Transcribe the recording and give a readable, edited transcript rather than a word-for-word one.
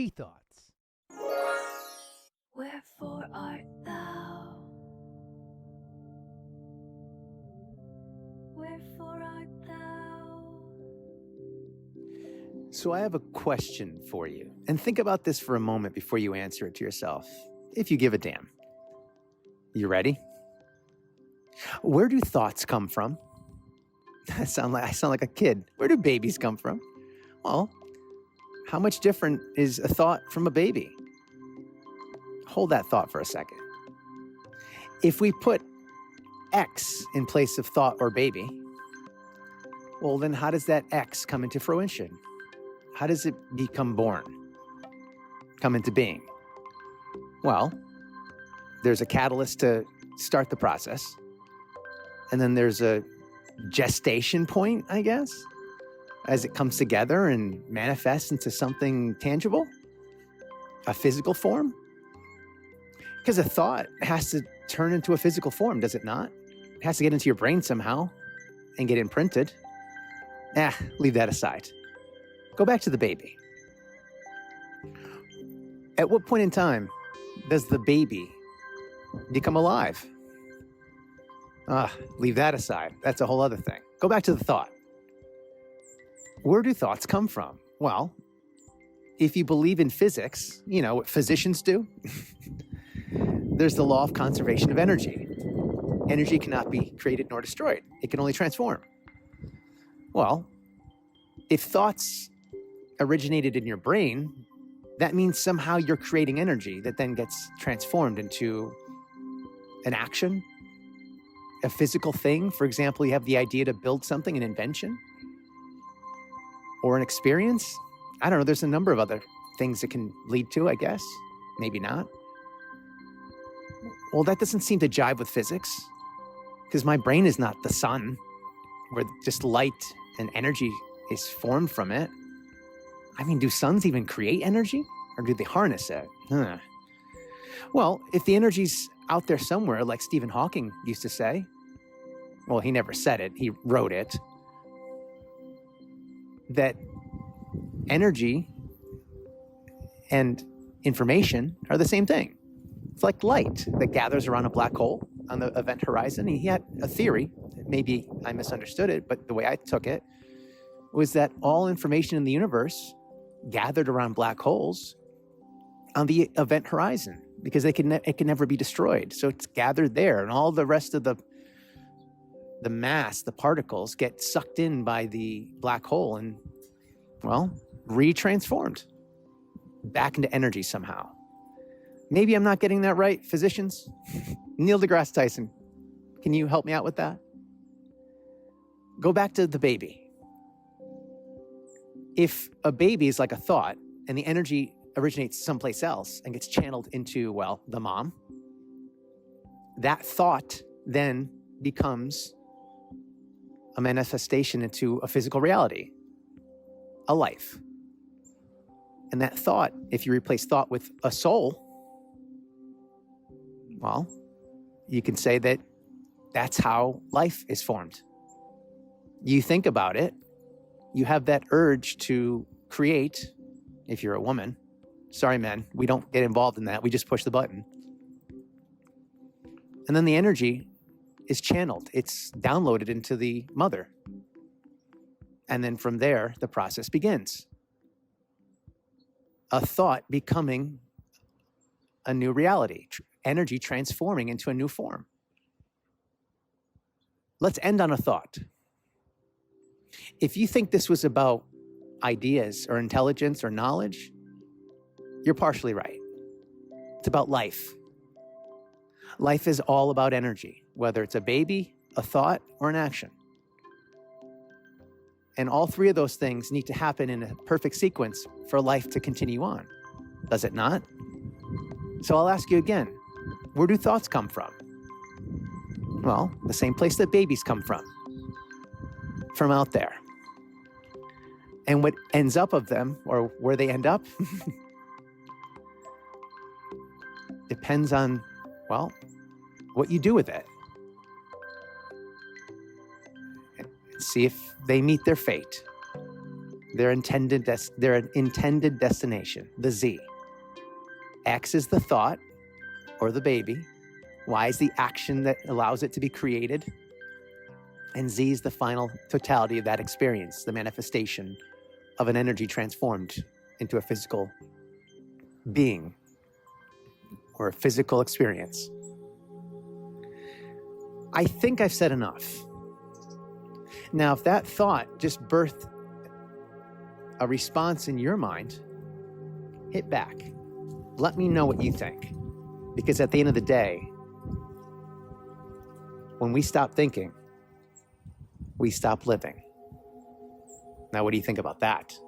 G-thoughtz. Wherefore art thou? Wherefore art thou? So I have a question for you. And think about this for a moment before you answer it to yourself, if you give a damn. You ready? Where do thoughts come from? I sound like a kid. Where do babies come from? Well, how much different is a thought from a baby? Hold that thought for a second. If we put X in place of thought or baby, well, then how does that X come into fruition? How does it become born, come into being? Well, there's a catalyst to start the process. And then there's a gestation point, I guess, as it comes together and manifests into something tangible, a physical form. Because a thought has to turn into a physical form, does it not? It has to get into your brain somehow and get imprinted. Leave that aside. Go back to the baby. At what point in time does the baby become alive? Leave that aside. That's a whole other thing. Go back to the thought. Where do thoughts come from? Well, if you believe in physics, you know what physicians do? There's the law of conservation of energy. Energy cannot be created nor destroyed. It can only transform. Well, if thoughts originated in your brain, that means somehow you're creating energy that then gets transformed into an action, a physical thing. For example, you have the idea to build something, an invention, or an experience. I don't know, there's a number of other things it can lead to, I guess. Maybe not. Well, that doesn't seem to jive with physics, because my brain is not the sun, where just light and energy is formed from it. I mean, do suns even create energy, or do they harness it? Well, if the energy's out there somewhere, like Stephen Hawking used to say, well, he never said it, he wrote it, that energy and information are the same thing. It's like light that gathers around a black hole on the event horizon. He had a theory, maybe I misunderstood it, but the way I took it was that all information in the universe gathered around black holes on the event horizon, because it can never be destroyed. So it's gathered there, and all the rest of the mass, the particles, get sucked in by the black hole and, well, retransformed back into energy somehow. Maybe I'm not getting that right, physicians. Neil deGrasse Tyson, can you help me out with that? Go back to the baby. If a baby is like a thought and the energy originates someplace else and gets channeled into, well, the mom, that thought then becomes a manifestation into a physical reality, a life. And that thought, if you replace thought with a soul, well, you can say that that's how life is formed. You think about it, you have that urge to create, if you're a woman. Sorry, men, we don't get involved in that. We just push the button. And then the energy is channeled. It's downloaded into the mother. And then from there, the process begins. A thought becoming a new reality, energy transforming into a new form. Let's end on a thought. If you think this was about ideas or intelligence or knowledge, you're partially right. It's about life. Life is all about energy, whether it's a baby, a thought, or an action. And all three of those things need to happen in a perfect sequence for life to continue on. Does it not? So I'll ask you again, where do thoughts come from? Well, the same place that babies come from out there. And what ends up of them, or where they end up, depends on, well, what you do with it. See if they meet their fate. their intended destination, the Z. X is the thought or the baby. Y is the action that allows it to be created. And Z is the final totality of that experience, the manifestation of an energy transformed into a physical being or a physical experience. I think I've said enough. Now, if that thought just birthed a response in your mind, hit back. Let me know what you think. Because at the end of the day, when we stop thinking, we stop living. Now, what do you think about that?